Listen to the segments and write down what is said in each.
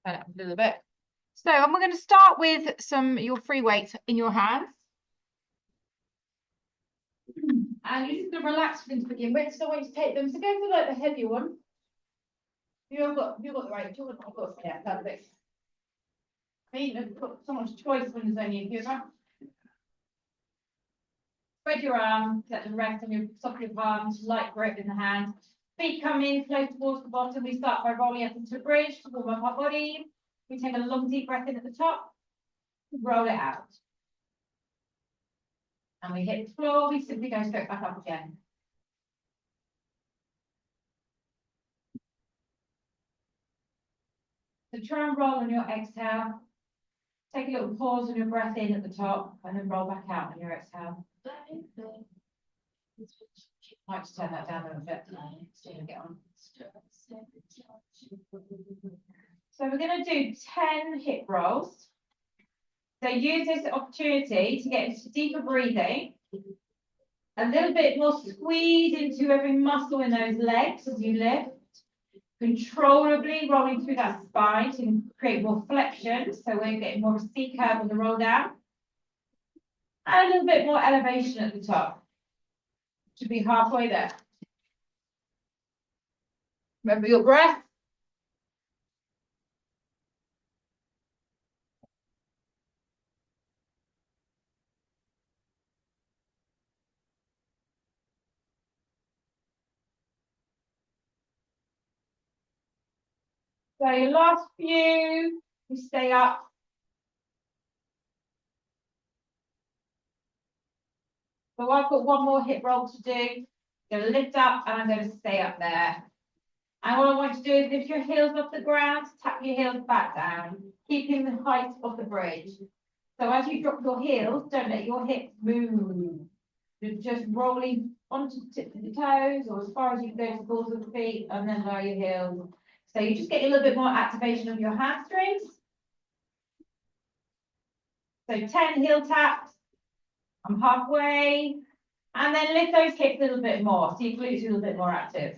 turn it up a little bit. So I'm going to start with your free weights in your hands. And you're just going to relax for them to begin with. So I want you to take them. So go for like the heavier one. You've got the right. I've got, yeah, perfect. You've got so much choice when there's only a few. Spread your arms, let them rest on your top of your palms, light grip in the hand. Feet come in close towards the bottom. We start by rolling up into a bridge to warm up our body. We take a long deep breath in at the top, roll it out. And we hit the floor, we simply go straight back up again. So try and roll on your exhale. Take a little pause on your breath in at the top and then roll back out on your exhale. I like to turn that down a little bit. Get on. So we're going to do 10 hip rolls. So use this opportunity to get into deeper breathing. A little bit more squeeze into every muscle in those legs as you lift. Controllably rolling through that spine to create more flexion. So we're getting more of a C curve on the roll down. And a little bit more elevation at the top. Should be halfway there. Remember your breath. So your last few, you stay up. So I've got one more hip roll to do. I'm going to lift up and I'm going to stay up there. And what I want you to do is lift your heels off the ground, tap your heels back down, keeping the height of the bridge. So as you drop your heels, don't let your hips move. You're just rolling onto the tips of your toes or as far as you can go to the balls of the feet and then lower your heels. So you just get a little bit more activation of your hamstrings. So 10 heel taps. I'm halfway. And then lift those hips a little bit more. So your glutes are a little bit more active.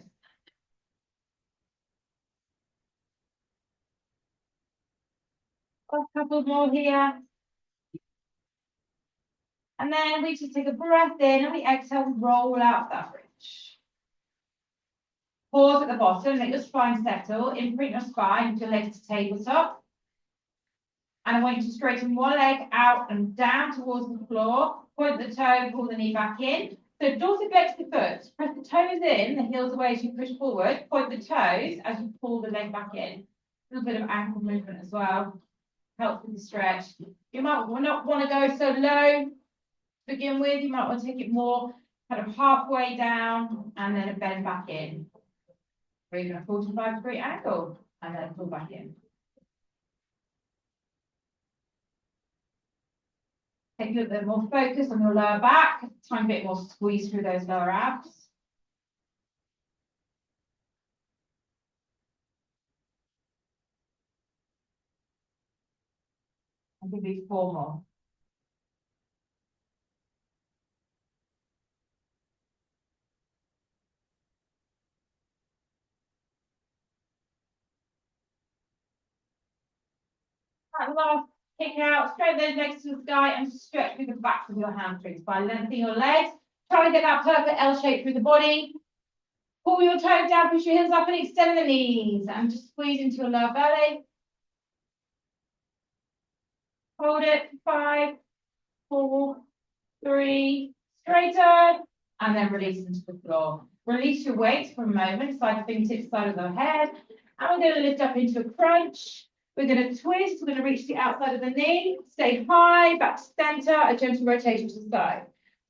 A couple more here. And then we just take a breath in and we exhale and roll out that bridge. Pause at the bottom, let your spine settle, imprint your spine with your legs to tabletop. And I want you to straighten one leg out and down towards the floor. Point the toe, pull the knee back in. So dorsal flex the foot. Press the toes in, the heels away as you push forward. Point the toes as you pull the leg back in. A little bit of ankle movement as well. Helps with the stretch. You might not want to go so low to begin with. You might want to take it more kind of halfway down and then a bend back in. Or even a 45-degree angle and then pull back in. Take a little bit more focus on your lower back, a tiny bit more squeeze through those lower abs. I'll give you 4 more. That last kick out, straighten those legs to the sky and stretch through the backs of your hamstrings by lengthening your legs. Try to get that perfect L shape through the body. Pull your toes down, push your heels up and extend the knees and just squeeze into your lower belly. Hold it, 5, 4, 3, straighten, and then release into the floor. Release your weight for a moment, side fingertips, side of the head. And we're going to lift up into a crunch. We're going to twist, we're going to reach the outside of the knee, stay high, back to center, a gentle rotation to the side.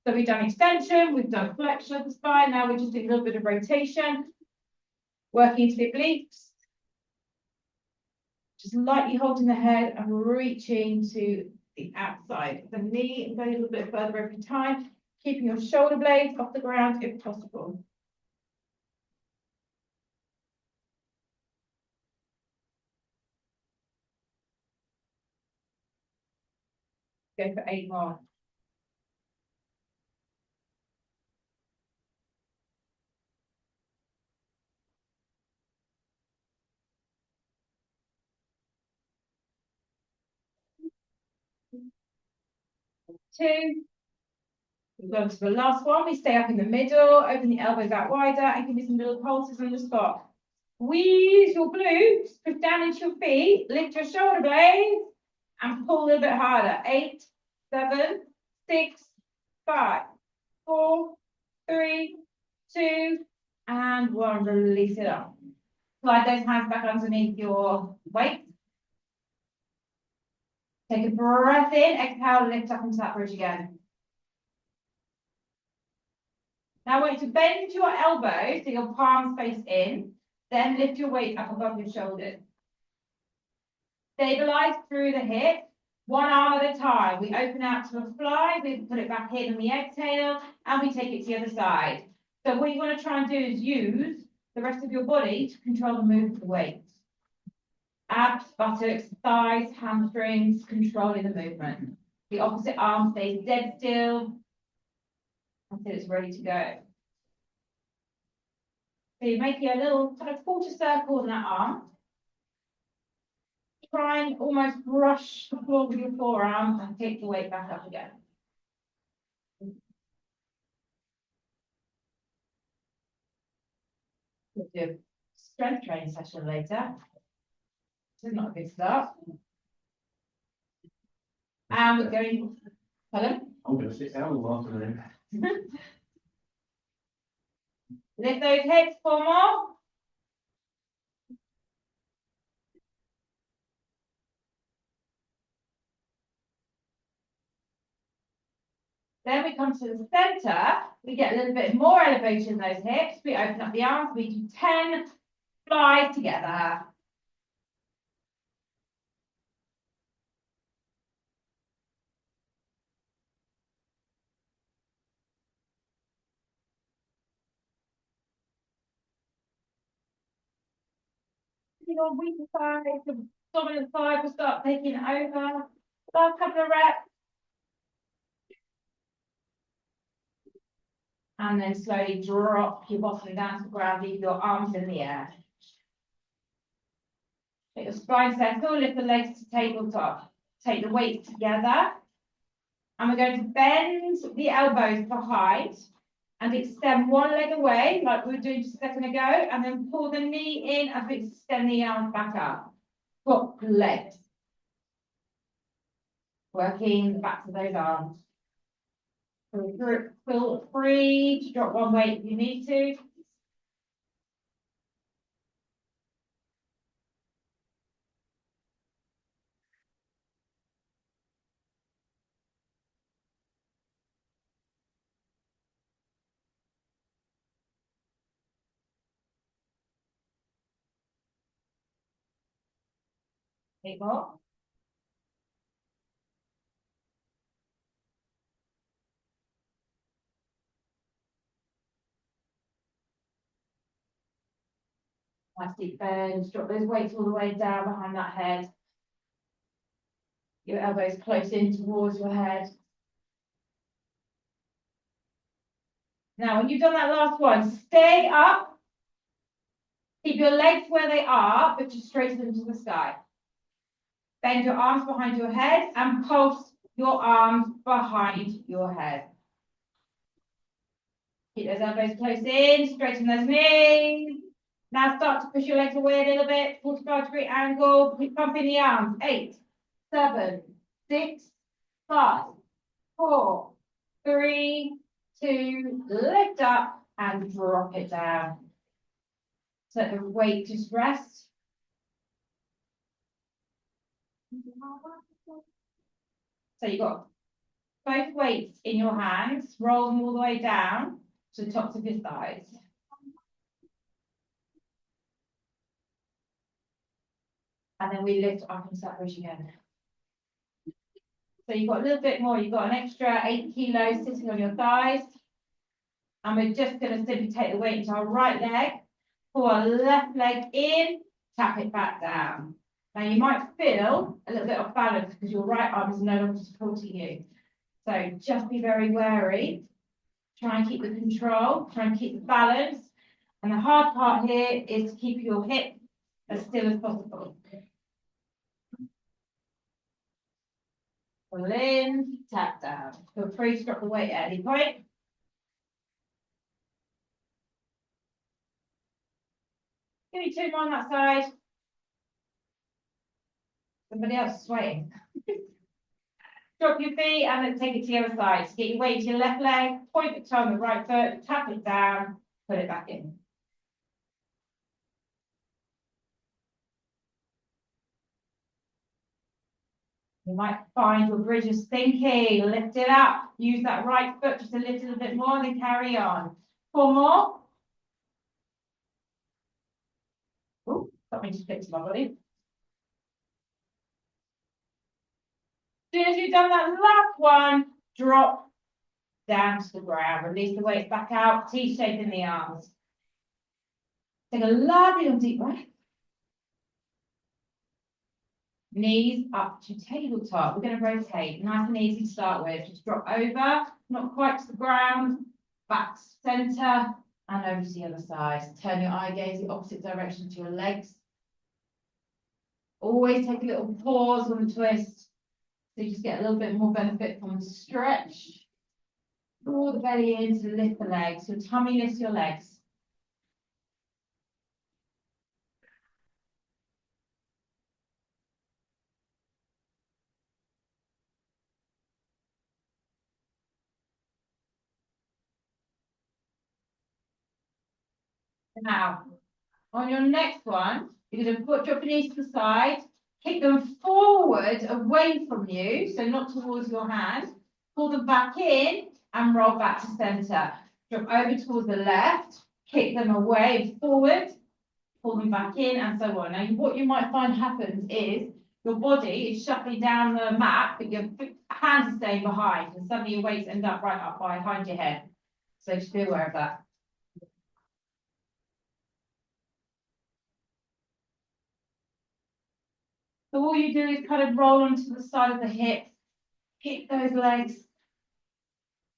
So we've done extension, we've done flexion of the spine, now we're just doing a little bit of rotation, working into the obliques. Just lightly holding the head and reaching to the outside of the knee, go a little bit further every time, keeping your shoulder blades off the ground if possible. Go for 8 more. 2. We've gone to the last one. We stay up in the middle, open the elbows out wider, and give me some little pulses on the spot. Squeeze your glutes, push down into your feet, lift your shoulder blades, and pull a little bit harder. 8, 7, 6, 5, 4, 3, 2, and 1. Release it up. Slide those hands back underneath your weight. Take a breath in, exhale, lift up into that bridge again. Now I want you to bend your elbows so your palms face in, then lift your weight up above your shoulders. Stabilize through the hip, one arm at a time. We open out to a fly, we put it back in on the exhale, and we take it to the other side. So what you want to try and do is use the rest of your body to control the movement of the weight. Abs, buttocks, thighs, hamstrings, controlling the movement. The opposite arm stays dead still until it's ready to go. So you're making a little kind of quarter circle on that arm. Try and almost brush the floor with your forearm and take the weight back up again. We'll do a strength training session later. This is not a good start. And we're going, pardon? I'm going to sit down and laugh at it. Lift those hips 4 more. Then we come to the center. We get a little bit more elevation in those hips. We open up the arms. We do 10 flies together. Your weaker side, the dominant side will start taking over. Last couple of reps. And then slowly drop your bottom down to the ground, leave your arms in the air. Take your spine settle, lift the legs to tabletop. Take the weights together. And we're going to bend the elbows behind and extend one leg away, like we were doing just a second ago, and then pull the knee in as we extend the arms back up. Hook legs. Working the backs of those arms. Feel free to drop one weight if you need to. Take off. Nice deep bend. Drop those weights all the way down behind that head. Your elbows close in towards your head. Now, when you've done that last one, stay up. Keep your legs where they are, but just straighten them to the sky. Bend your arms behind your head and pulse your arms behind your head. Keep those elbows close in, straighten those knees. Now start to push your legs away a little bit, 45-degree angle, keep pumping the arms. 8, 7, 6, 5, 4, 3, 2, lift up and drop it down. So let the weight just rest. So you've got both weights in your hands, roll them all the way down to the tops of your thighs. And then we lift up into that bridge again. So you've got a little bit more, you've got an extra 8 kilos sitting on your thighs. And we're just going to simply take the weight into our right leg, pull our left leg in, tap it back down. Now you might feel a little bit off balance because your right arm is no longer supporting you. So just be very wary. Try and keep the control, try and keep the balance. And the hard part here is to keep your hip as still as possible. Pull in, tap down. Feel free to drop the weight at any point. Give me 2 more on that side. Somebody else is waiting. Drop your feet and then take it to the other side. So get your weight to your left leg, point the toe on the right foot, tap it down, put it back in. You might find your bridge is stinky. Lift it up. Use that right foot just a little bit more, then carry on. 4 more. Oh, something just fixed my body. As soon as you've done that last one, drop down to the ground. Release the weight back out. T-shape in the arms. Take a lovely deep breath. Knees up to tabletop. We're going to rotate. Nice and easy to start with. Just drop over, not quite to the ground. Back center and over to the other side. Turn your eye gaze the opposite direction to your legs. Always take a little pause on the twist. So you just get a little bit more benefit from the stretch. Draw the belly in to lift the legs. Your tummy lifts your legs. Now, on your next one, you're going to drop your knees to the side, kick them forward away from you, so not towards your hand. Pull them back in and roll back to center. Drop over towards the left, kick them away forward, pull them back in, and so on. Now, what you might find happens is your body is shuffling down the mat, but your hands are staying behind, and suddenly your weights end up right up behind your head. So just be aware of that. So all you do is kind of roll onto the side of the hip, kick those legs,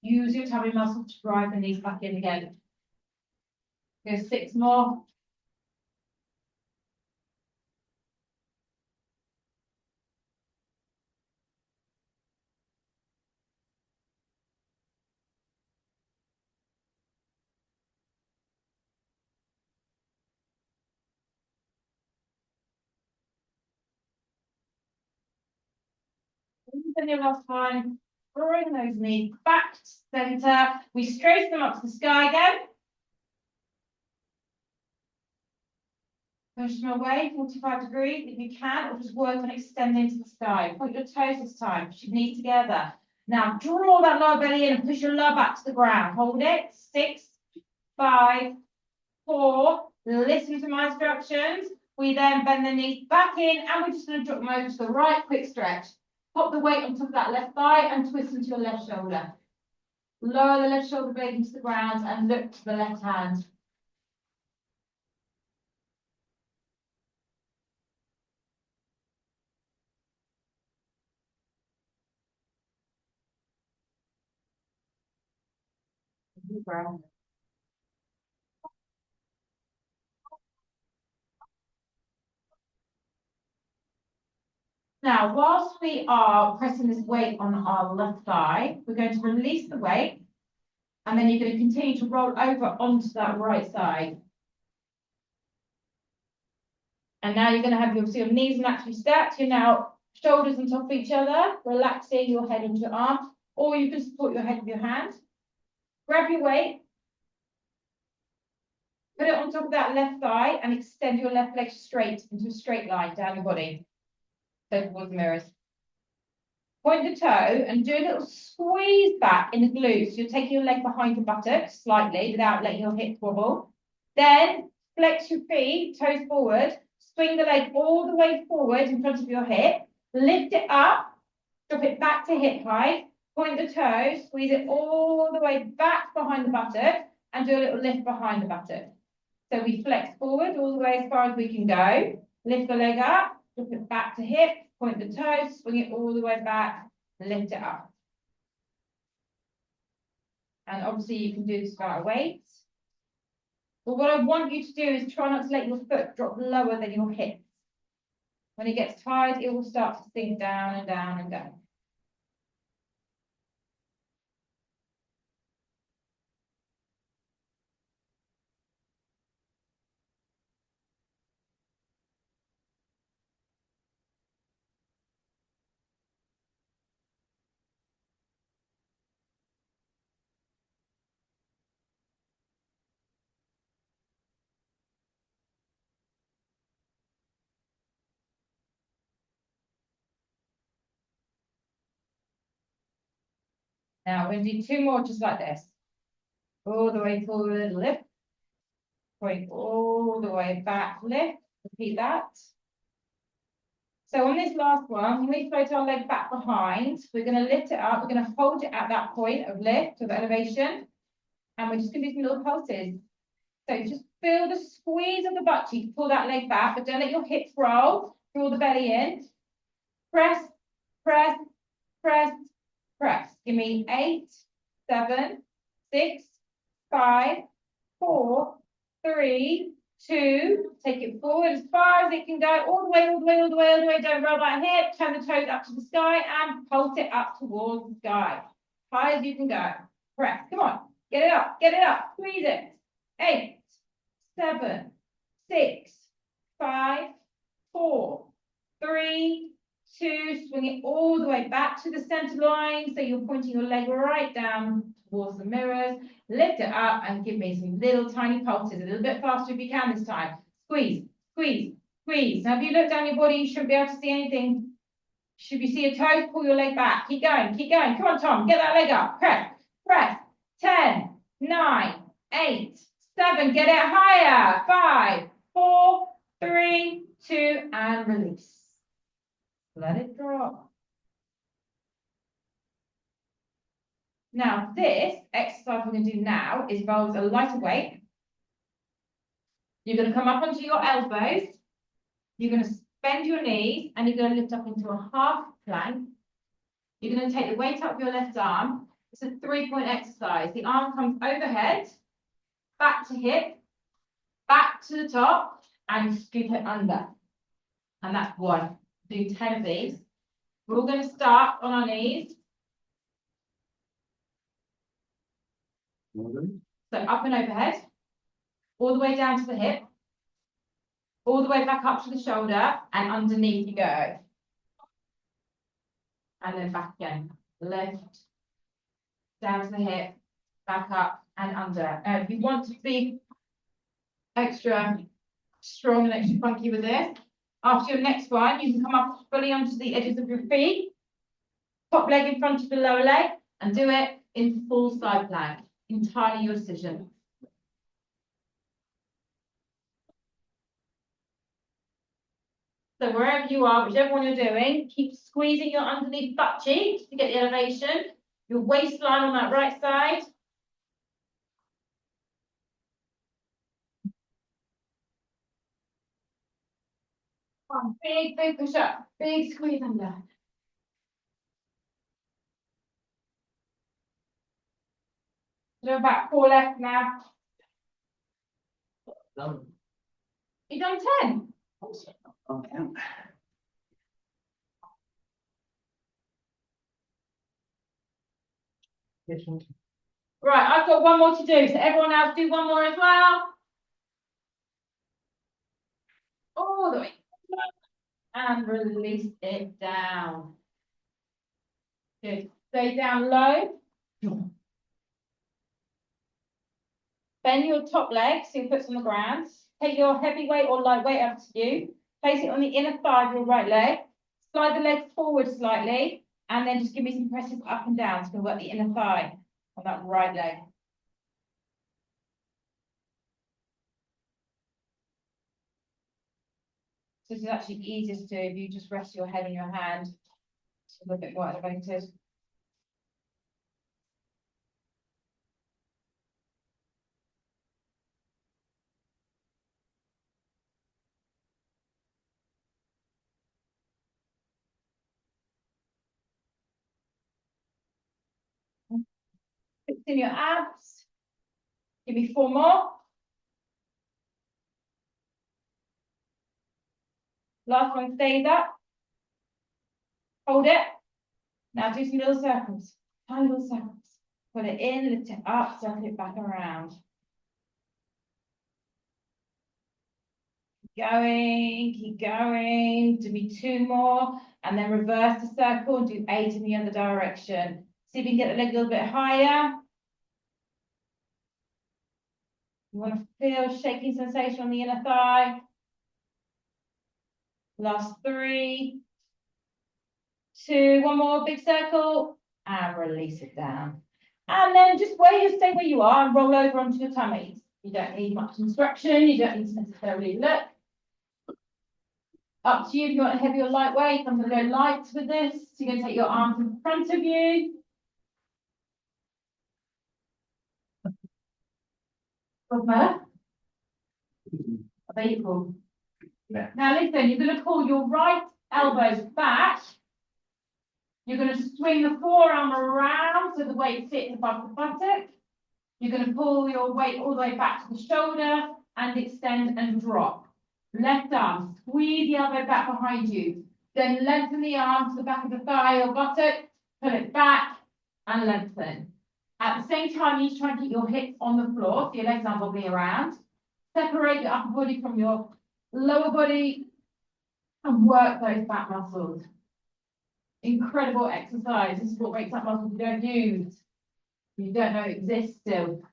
use your tummy muscle to drive the knees back in again. Go 6 more. And your last one, bring those knees back to center. We straighten them up to the sky again. Push them away, 45 degrees if you can, or just work on extending to the sky. Point your toes this time, push your knees together. Now draw that lower belly in and push your lower back to the ground. Hold it. 6, 5, 4. Listen to my instructions. We then bend the knees back in and we're just going to drop them over to the right. Quick stretch. Pop the weight on top of that left thigh and twist into your left shoulder. Lower the left shoulder blade into the ground and look to the left hand. Now, whilst we are pressing this weight on our left thigh, we're going to release the weight, and then you're going to continue to roll over onto that right side. And now you're going to have your knees naturally stacked. You're now shoulders on top of each other, relaxing your head into your arm, or you can support your head with your hand. Grab your weight, put it on top of that left thigh, and extend your left leg straight into a straight line down your body. So towards the mirrors. Point the toe and do a little squeeze back in the glutes. You're taking your leg behind your buttocks slightly without letting your hips wobble. Then flex your feet, toes forward. Swing the leg all the way forward in front of your hip. Lift it up. Drop it back to hip height. Point the toe. Squeeze it all the way back behind the buttock. And do a little lift behind the buttock. So we flex forward all the way as far as we can go. Lift the leg up. Drop it back to hip. Point the toes, swing it all the way back, lift it up. And obviously you can do this without weights. But what I want you to do is try not to let your foot drop lower than your hips. When it gets tired, it will start to sink down and down and down. Now we're going to do two more just like this. All the way forward, lift. Point all the way back, lift. Repeat that. So on this last one, when we float our leg back behind, we're going to lift it up. We're going to hold it at that point of lift, of elevation. And we're just going to do some little pulses. So just feel the squeeze of the butt cheek, pull that leg back, but don't let your hips roll. Draw the belly in. Press, press, press, press. Give me 8, 7, 6, 5, 4, 3, 2. Take it forward as far as it can go, all the way, all the way, all the way, all the way. Don't roll that hip. Turn the toes up to the sky and pulse it up towards the sky. High as you can go. Press. Come on. Get it up. Get it up. Squeeze it. 8, 7, 6, 5, 4, 3, 2. Swing it all the way back to the center line. So you're pointing your leg right down towards the mirrors. Lift it up and give me some little tiny pulses. A little bit faster if you can this time. Squeeze, squeeze, squeeze. Now if you look down your body, you shouldn't be able to see anything. Should you see your toes, pull your leg back. Keep going, keep going. Come on, Tom, get that leg up. Press, press. 10, 9, 8, 7. Get it higher. 5, 4, 3, 2, and release. Let it drop. Now, this exercise we're going to do now involves a lighter weight. You're going to come up onto your elbows. You're going to bend your knees and you're going to lift up into a half plank. You're going to take the weight up your left arm. It's a 3-point exercise. The arm comes overhead, back to hip, back to the top, and scoop it under. And that's 1. Do 10 of these. We're all going to start on our knees. So up and overhead, all the way down to the hip, all the way back up to the shoulder, and underneath you go. And then back again. Lift, down to the hip, back up and under. If you want to be extra strong and extra funky with this, after your next one, you can come up fully onto the edges of your feet, top leg in front of the lower leg, and do it in full side plank. Entirely your decision. So wherever you are, whichever one you're doing, keep squeezing your underneath butt cheek to get the elevation. Your waistline on that right side. One big, big push up. Big squeeze under. Do about 4 left now. Done. You done 10? Okay. Right, I've got one more to do. So everyone else do one more as well. All the way. And release it down. Good. Stay down low. Bend your top leg so your foot's on the ground. Take your heavy weight or light weight up to you. Place it on the inner thigh of your right leg. Slide the leg forward slightly. And then just give me some presses up and down. So we'll work the inner thigh on that right leg. So this is actually easiest to do if you just rest your head on your hand. It's a little bit more elevated. Fix in your abs. Give me 4 more. Last one stays up. Hold it. Now do some little circles. Tiny little circles. Put it in, lift it up, circle it back around. Keep going. Do me 2 more. And then reverse the circle and do 8 in the other direction. See if you can get the leg a little bit higher. You want to feel shaking sensation on the inner thigh. Last 3, 2, 1 more big circle and release it down. And then just stay where you are and roll over onto your tummies. You don't need much instruction, you don't need to necessarily look. Up to you if you want a heavy or lightweight. I'm going to go light with this. So you're going to take your arms in front of you. I bet you pull. Yeah. Now listen, you're going to pull your right elbows back. You're going to swing the forearm around so the weight sits above the buttock. You're going to pull your weight all the way back to the shoulder and extend and drop. Left arm, squeeze the elbow back behind you. Then lengthen the arm to the back of the thigh or buttock, pull it back and lengthen. At the same time, you need to try and keep your hips on the floor so your legs aren't wobbling around. Separate your upper body from your lower body and work those back muscles. Incredible exercise. This is what wakes up muscles you don't use. You don't know exist still.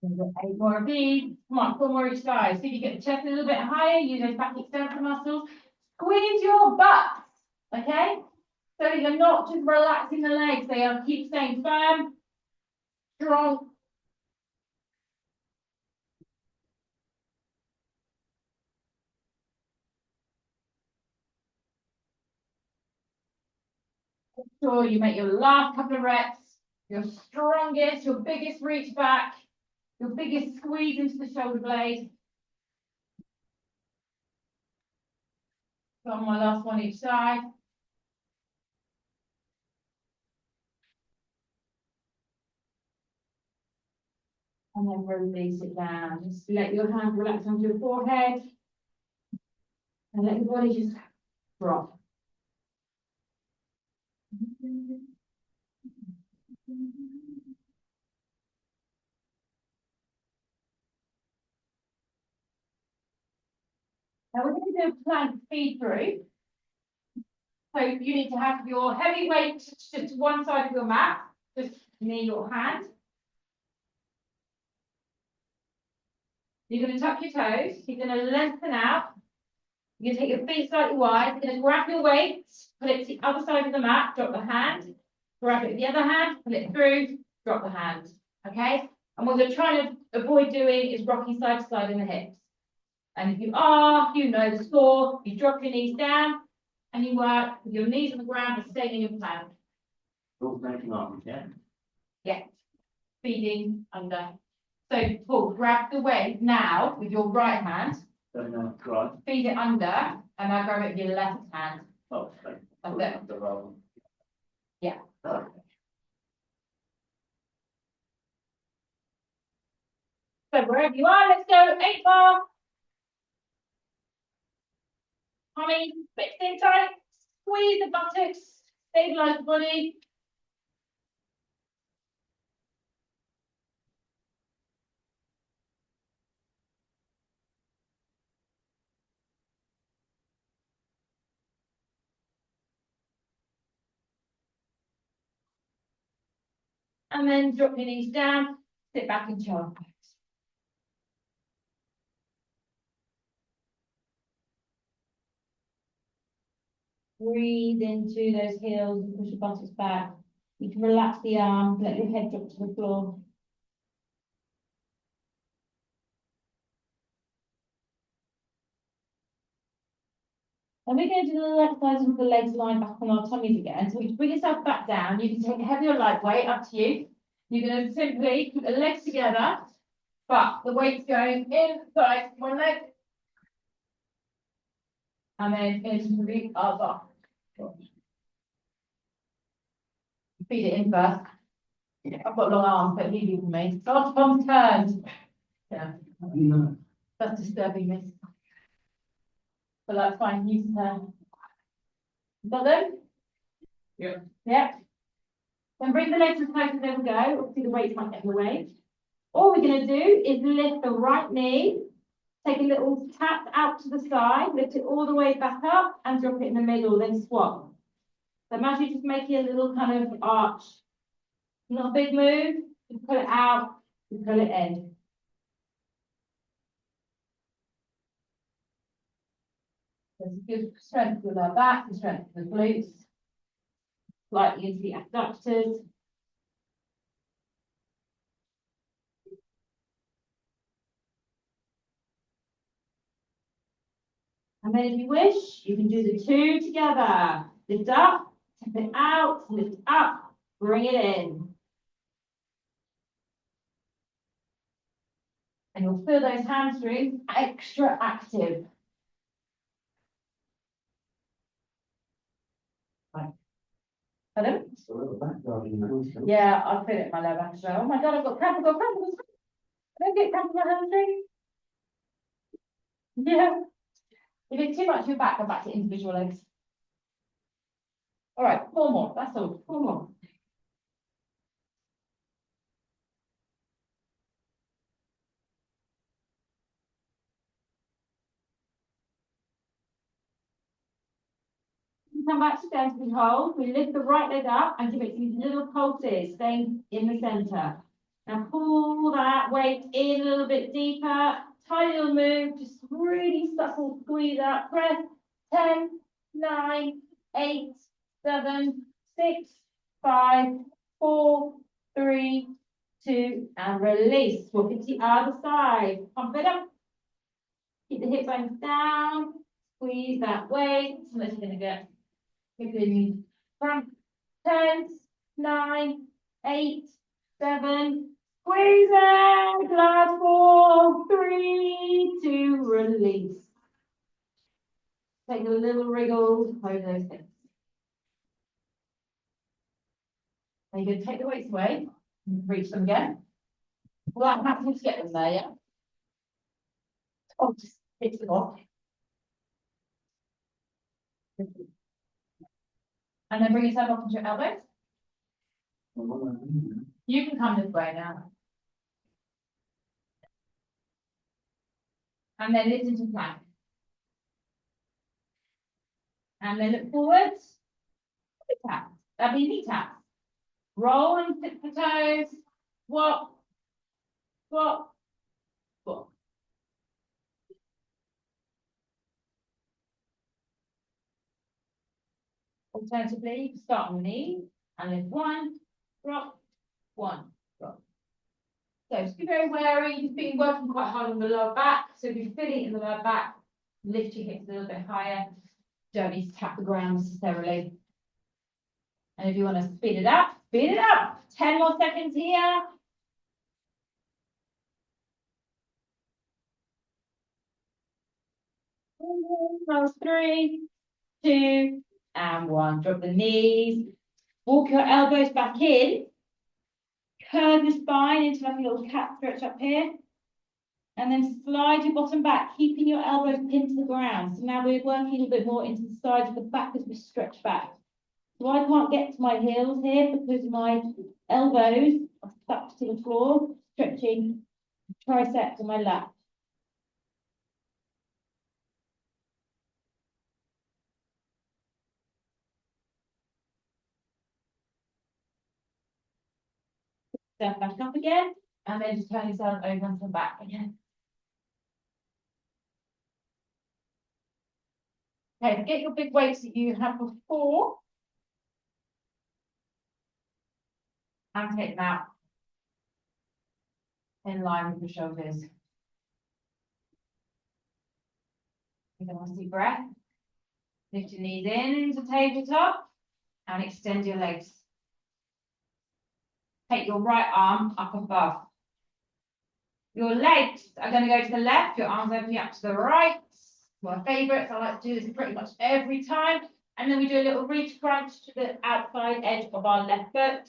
We've got 8 more of these. Come on, 4 more each side. See if you get the chest a little bit higher. Use those back extensor muscles. Squeeze your butts, okay? So you're not just relaxing the legs. They are keep staying firm, strong. Make sure you make your last couple of reps your strongest, your biggest reach back, your biggest squeeze into the shoulder blade. Got my last one each side. And then release it down. Just let your hand relax onto your forehead. And let your body just drop. Now we're going to do a plank feed through. So you need to have your heavy weight to one side of your mat, just near your hand. You're going to tuck your toes. You're going to lengthen out. You're going to take your feet slightly wide. You're going to grab your weight, put it to the other side of the mat, drop the hand. Grab it with the other hand, pull it through, drop the hand. Okay? And what you're trying to avoid doing is rocking side to side in the hips. And if you are, you know the score. You drop your knees down and you work with your knees on the ground and staying in your plank. Yeah. Yeah. Feeding under. So pull, grab the weight now with your right hand. Right. Feed it under, and now grab it with your left hand. Oh, That's it. Yeah. Okay. So wherever you are, let's go 8 bar. Tummy, fixed in tight. Squeeze the buttocks. Stabilize the body. And then drop your knees down. Sit back in child pose. Breathe into those heels and push your buttocks back. You can relax the arm, let your head drop to the floor. And we're going to do the little exercise with the legs lying back on our tummies again. So you bring yourself back down. You can take heavy or lightweight, up to you. You're going to simply put the legs together, but the weight's going inside one leg. And then into the other. Feed it in first. I've got long arms, but easy for me. So Tom's turned. Yeah. No. That's disturbing me. But that's fine. Use turn. Got them? Yeah. Yeah. Then bring the legs as close as they will go. Obviously, the weight might get in the way. All we're going to do is lift the right knee Take a little tap out to the side, lift it all the way back up and drop it in the middle, then swap. So imagine just making a little kind of arch. Not a big move, you pull it out, you pull it in. There's a good strength with our back, the strength of the glutes, slightly into the abductors. And then if you wish, you can do the two together. Lift up, tap it out, lift up, bring it in. And you'll feel those hamstrings extra active. Right. Hello? Yeah, I'll feel it in my lower back as well. Oh my God, I've got cramp, I've got cramp. I don't get cramp in my hamstring. Yeah. If it's too much, your back, go back to individual legs. All right, 4 more. That's all. 4 more. Come back to standing hold. We lift the right leg up and give it these little pulses, staying in the center. Now pull that weight in a little bit deeper. Tiny little move, just really subtle squeeze out. Press 10, 9, 8, 7, 6, 5, 4, 3, 2, and release. Swap it to the other side. Pump it up. Keep the hip bones down. Squeeze that weight. Unless you're going to get from 10, 9, 8, 7, squeeze it, last 4, 3, 2, release. Take a little wriggle, close those hips. Then you're going to take the weights away, and reach them again. Well, I'm happy to get them there, yeah? Oh, just hit them off. And then bring yourself up onto your elbows. You can come this way now. And then lift into plank. And then look forwards. Tap. That'd be knee tap. Roll and tip the toes. Swap. Swap. Swap. Alternatively, you can start on the knees and lift 1, drop, 1, drop. So just be very wary. You've been working quite hard on the lower back. So if you're feeling in the lower back, lift your hips a little bit higher. Don't need to tap the ground necessarily. And if you want to speed it up, speed it up. 10 more seconds here. That's 3, 2, and 1. Drop the knees. Walk your elbows back in. Curve your spine into like a little cat stretch up here. And then slide your bottom back, keeping your elbows pinned to the ground. So now we're working a little bit more into the sides of the back as we stretch back. So I can't get to my heels here because my elbows are stuck to the floor, stretching triceps and my lat. Stand back up again, and then just turn yourself over and come back again. Okay, so get your big weights that you had before and take them out in line with the shoulders. Take a nice deep breath. Lift your knees into tabletop and extend your legs. Take your right arm up above. Your legs are going to go to the left, your arms opening up to the right. My favourites, I like to do this pretty much every time. And then we do a little reach crunch to the outside edge of our left foot.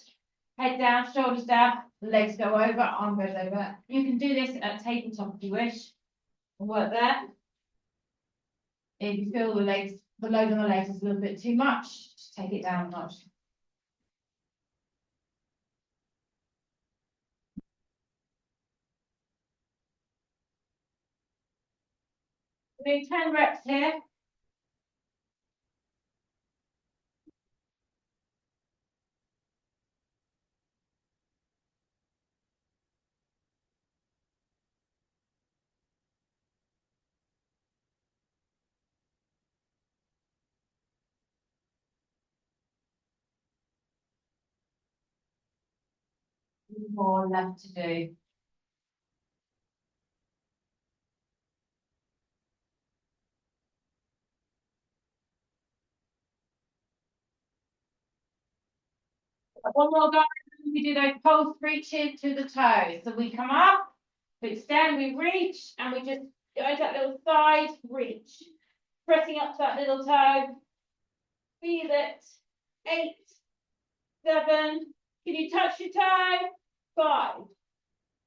Head down, shoulders down, legs go over, arm goes over. You can do this at tabletop if you wish. Work there. If you feel the legs, the load on the legs is a little bit too much, just take it down a notch. Doing 10 reps here. More left to do. One more, guys. We do those pulse reaches to the toes. So we come up, we extend, we reach, and we just go to that little side reach. Pressing up to that little toe. Feel it. 8, 7. Can you touch your toe? 5,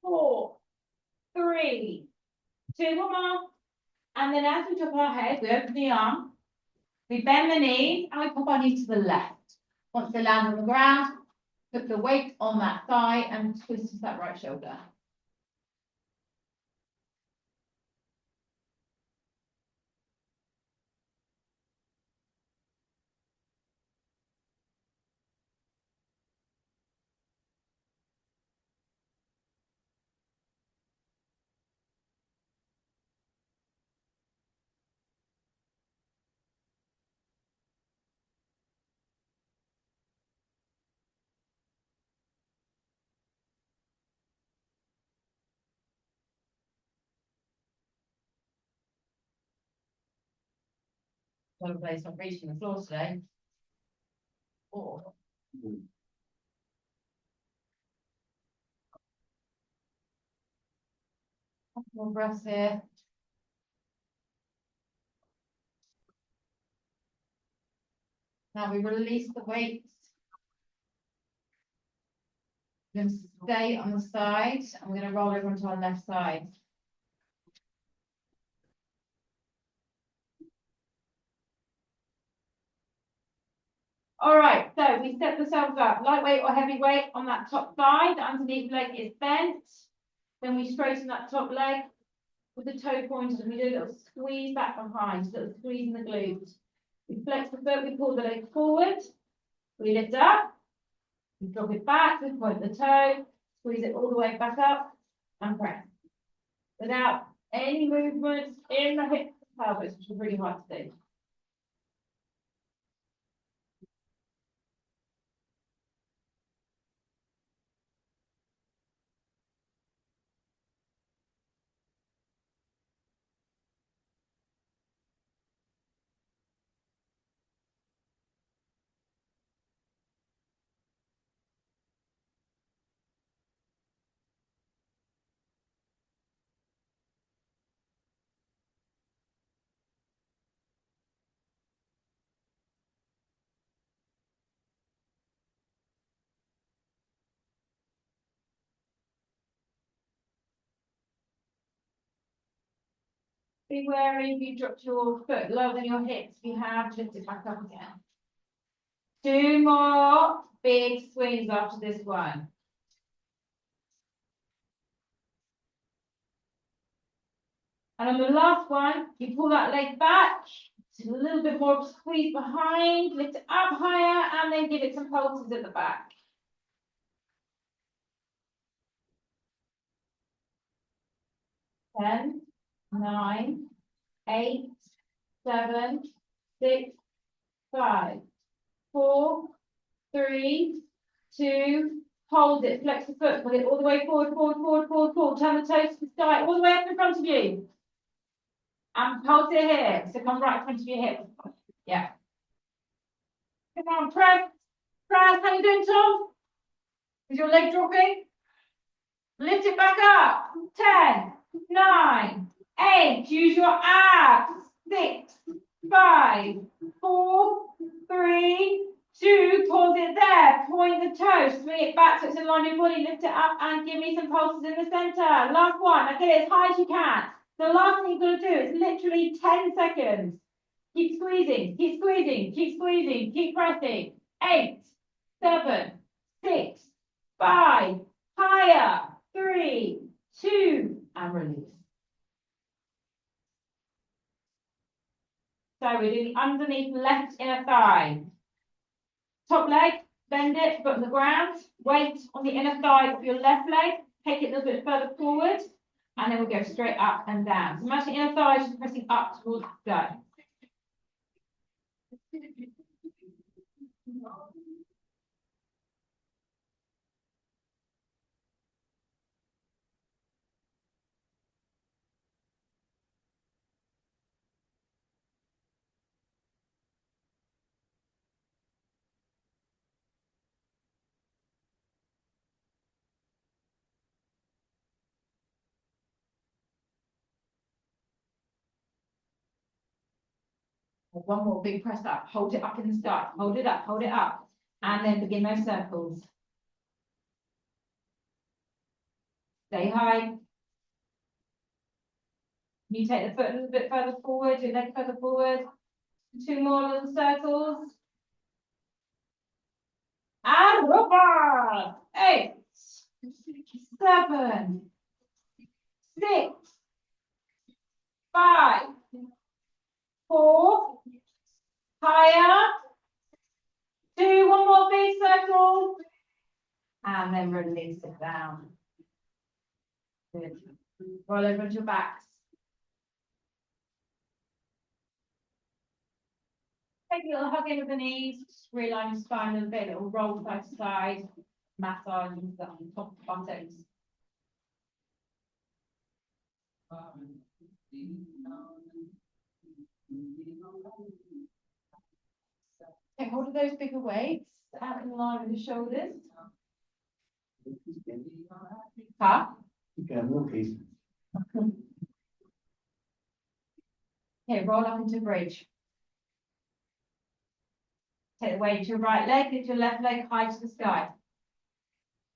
4, 3, 2, one more. And then as we drop our head, we open the arm, we bend the knee, and we pop our knee to the left. Once they land on the ground, put the weight on that thigh and twist that right shoulder. Everybody's not reaching the floor today. Oh. More breaths here. Now we release the weights. We're going to stay on the side, and we're going to roll over onto our left side. All right, so we set ourselves up, lightweight or heavyweight on that top side. The underneath leg is bent. Then we straighten that top leg with the toe pointed, and we do a little squeeze back behind, a little squeeze in the glutes. We flex the foot, we pull the leg forward, we lift up, we drop it back, we point the toe, squeeze it all the way back up, and press. Without any movements in the hips and pelvis, which is really hard to do. Be wary if you drop your foot lower than your hips. If you have, lift it back up again. 2 more big swings after this one. And on the last one, you pull that leg back, a little bit more of a squeeze behind, lift it up higher, and then give it some pulses at the back. 10, 9, 8, 7, 6, 5, 4, 3, 2, hold it, flex the foot, put it all the way forward, forward, forward, forward, forward, turn the toes to the sky, all the way up in front of you. And pulse it here, so come right in front of your hip. Yeah. Come on, press, press, how you doing, Tom? Is your leg dropping? Lift it back up. 10, 9, 8. Use your abs. 6, 5, 4, 3, 2. Pause it there. Point the toe. Swing it back so it's in line with your body. Lift it up and give me some pulses in the center. Last one. Now get it as high as you can. The last thing you've got to do is literally 10 seconds. Keep squeezing. Keep squeezing. Keep squeezing. Keep pressing. 8, 7, 6, 5. Higher. 3, 2, and release. So we're doing the underneath left inner thigh. Top leg, bend it, foot on the ground. Weight on the inner thigh of your left leg. Take it a little bit further forward. And then we'll go straight up and down. So imagine inner thigh just pressing up towards the sky. One more big press up. Hold it up in the sky. Hold it up, hold it up. And then begin those circles. Stay high. You take the foot a little bit further forward, your leg further forward. 2 more little circles. And over. 8, 7, 6, 5, 4. Higher. 2, one more big circle. And then release it down. Good. Roll over onto your backs. Take a little hug into the knees, just realign your spine a little bit, little roll side to side, massage and stuff on top of the buttocks. Take hold of those bigger weights out in line with the shoulders. Huh? Okay, more pieces. Okay, roll up into bridge. Take the weight to your right leg, lift your left leg high to the sky.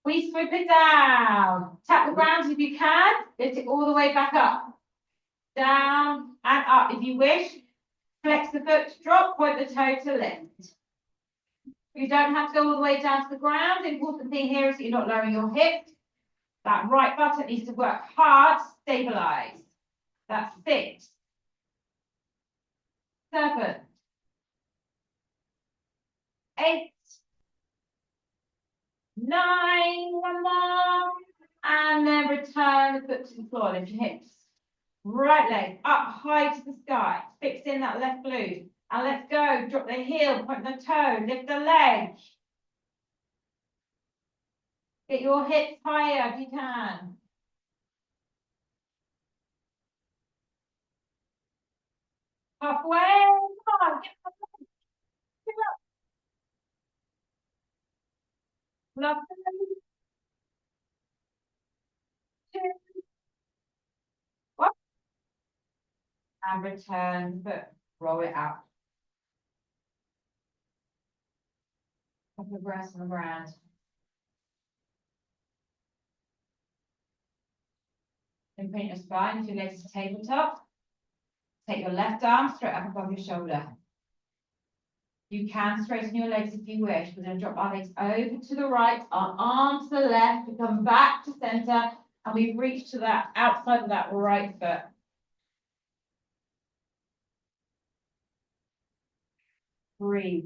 We swoop it down. Tap the ground if you can. Lift it all the way back up. Down and up if you wish. Flex the foot to drop, point the toe to lift. You don't have to go all the way down to the ground. The important thing here is that you're not lowering your hips. That right buttock needs to work hard, stabilize. That's 6, 7, 8, 9, one more. And then return the foot to the floor, lift your hips. Right leg up high to the sky. Fix in that left glute. And let's go. Drop the heel, point the toe, lift the leg. Get your hips higher if you can. Halfway. Come on. Get up. Love 2. What? And return, but roll it out. Couple of breaths on the ground. Then print your spine, if your legs to tabletop. Take your left arm straight up above your shoulder. You can straighten your legs if you wish. We're going to drop our legs over to the right, our arm to the left, we come back to center, and we reach to that outside of that right foot. Breathe.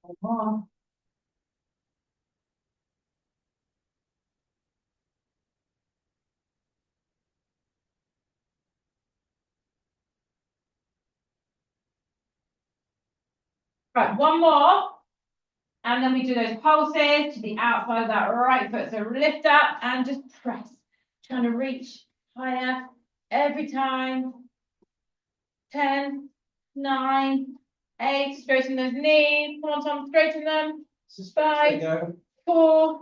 One more. Right, one more. And then we do those pulses to the outside of that right foot. So lift up and just press. Trying to reach higher every time. 10, 9, 8. Straighten those knees. Come on, Tom, straighten them. 5, 4,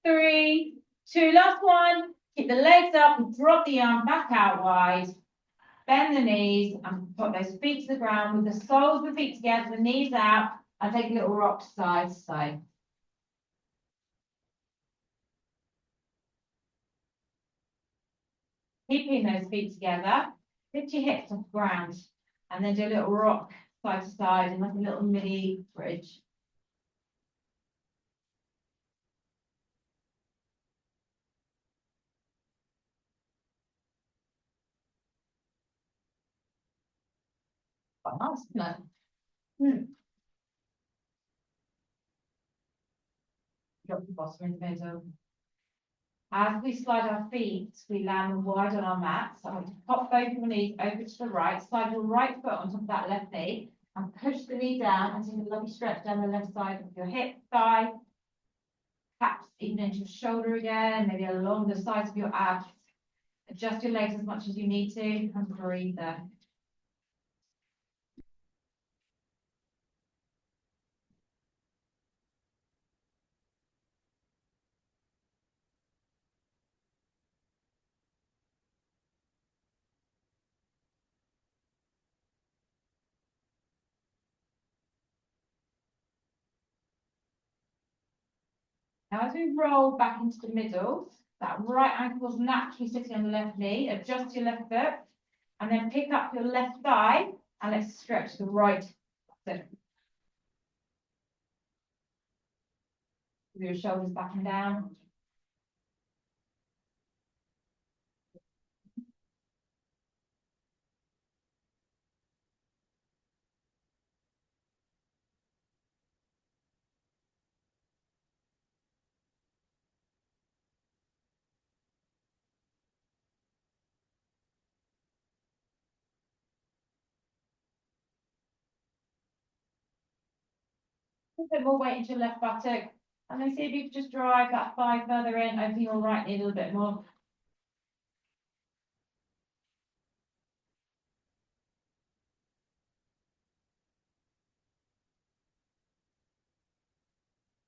3, 2. Last one. Keep the legs up and drop the arm back out wide. Bend the knees and put those feet to the ground with the soles of the feet together, the knees out. I'll take a little rock side to side. Keeping those feet together, lift your hips off the ground, and then do a little rock side to side and like a little mini bridge. Quite nice, isn't it? Drop the bottom in the middle. As we slide our feet, we land them wide on our mat. So I'm going to pop both your knees over to the right, slide your right foot on top of that left knee, and push the knee down and take a lovely stretch down the left side of your hip, thigh, perhaps even into your shoulder again, maybe along the sides of your abs. Adjust your legs as much as you need to and breathe there. Now, as we roll back into the middle, that right ankle is naturally sitting on the left knee. Adjust your left foot, and then pick up your left thigh, and let's stretch the right foot. With your shoulders back and down. A bit more weight into your left buttock, and then see if you can just drive that thigh further in, open your right knee a little bit more.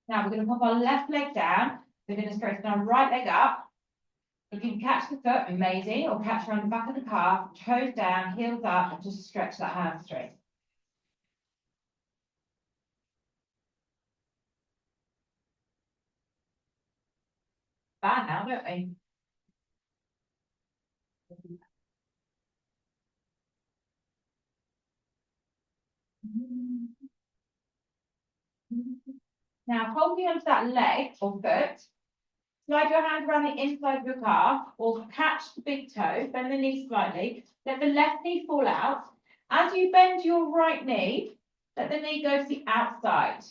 Now we're going to pop our left leg down. We're going to straighten our right leg up. If you can catch the foot, amazing, or catch around the back of the calf, toes down, heels up, and just stretch that hamstring. Bad now, don't we? Now, holding onto that leg or foot, slide your hand around the inside of your calf or catch the big toe, bend the knee slightly, let the left knee fall out. As you bend your right knee, let the knee go to the outside.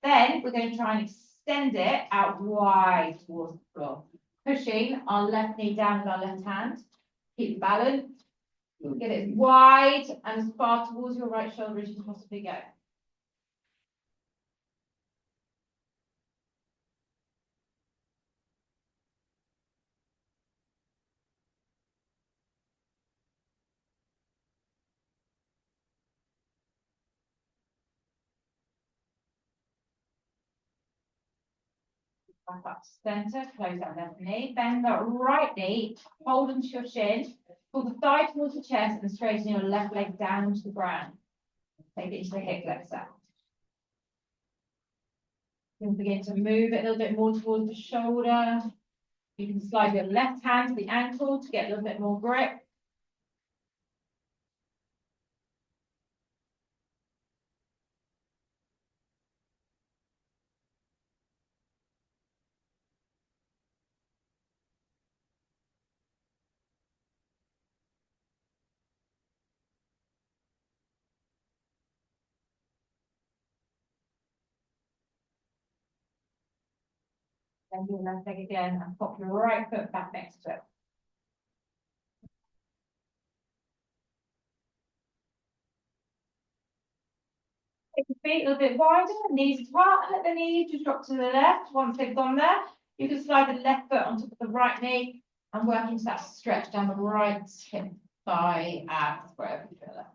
Then we're going to try and extend it out wide towards the floor, pushing our left knee down with our left hand. Keep the balance. Get it as wide and as far towards your right shoulder as you can possibly go. Back up to center, close that left knee, bend that right knee, hold onto your shin, pull the thigh towards the chest and straighten your left leg down to the ground. Take it into the hip flexor. You'll begin to move it a little bit more towards the shoulder. You can slide your left hand to the ankle to get a little bit more grip. Then your left leg again and pop your right foot back next to it. Take your feet a little bit wider, knees apart, and let the knee just drop to the left. Once they've gone there, you can slide the left foot on top of the right knee and work into that stretch down the right hip, thigh, abs, wherever you feel it.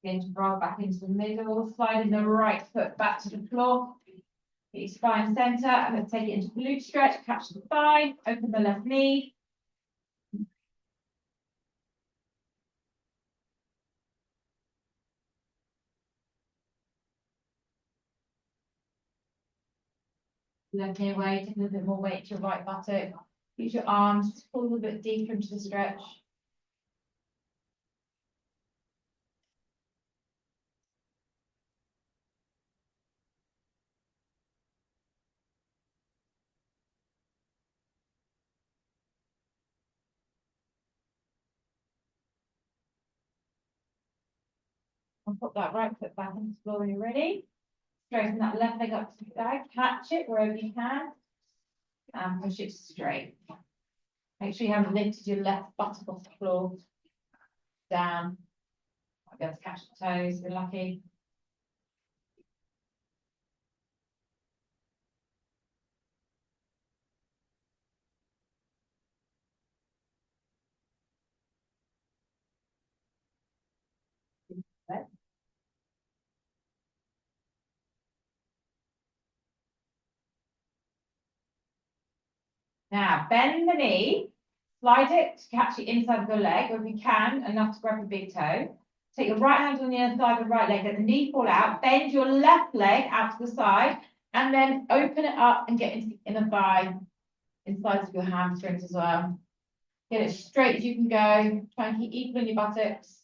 Begin to roll back into the middle, sliding the right foot back to the floor. Get your spine center. I'm going to take it into glute stretch, catch the thigh, open the left knee. Left knee away, take a little bit more weight to your right buttock. Use your arms to pull a little bit deeper into the stretch. And put that right foot back into the floor when you're ready. Straighten that left leg up to the back, catch it wherever you can, and push it straight. Make sure you haven't lifted your left buttock off the floor. Down. Might be able to catch the toes, if you're lucky. Now, bend the knee, slide it to catch it inside of your leg, or if you can, enough to grab a big toe. Take your right hand on the inside of the right leg, let the knee fall out, bend your left leg out to the side, and then open it up and get into the inner thigh, inside of your hamstrings as well. Get it straight as you can go. Try and keep equal in your buttocks.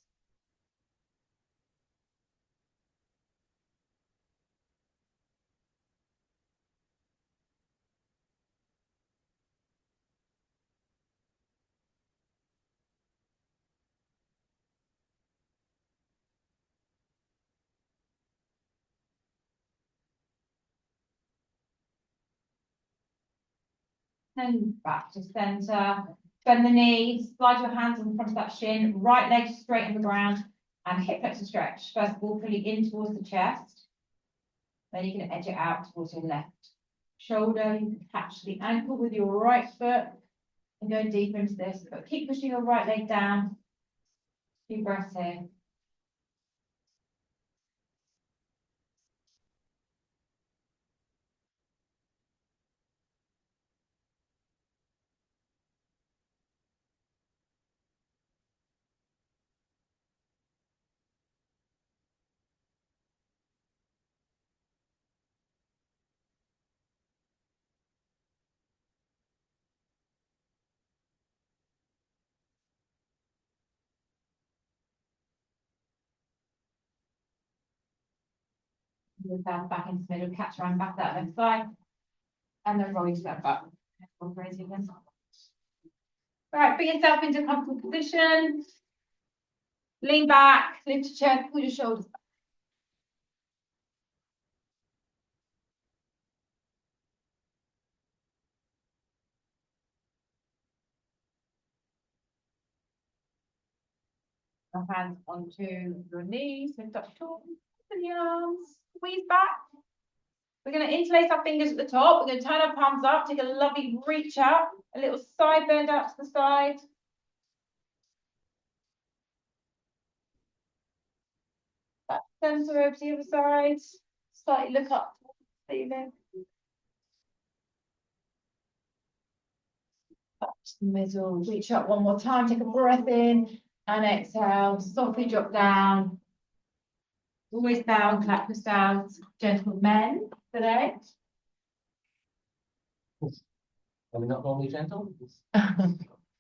And back to center. Bend the knee, slide your hands in front of that shin, right leg straight on the ground, and hip flexor stretch. First of all, pulling in towards the chest. Then you can edge it out towards your left shoulder. You can catch the ankle with your right foot and go deeper into this. But keep pushing your right leg down. Deep breaths here. Move down back into the middle, catch around back that left side, and then roll yourself up. Right, bring yourself into a comfortable position. Lean back, lift your chest, pull your shoulders back. Your hands onto your knees, lift up your arms, open your arms, squeeze back. We're going to interlace our fingers at the top. We're going to turn our palms up, take a lovely reach up, a little side bend out to the side. Back center over to the other side. Slightly look up towards the ceiling. Back to the middle. Reach up one more time. Take a breath in and exhale. Softly drop down. Always bow and clap yourselves. Gentlemen today. Are we not normally gentle?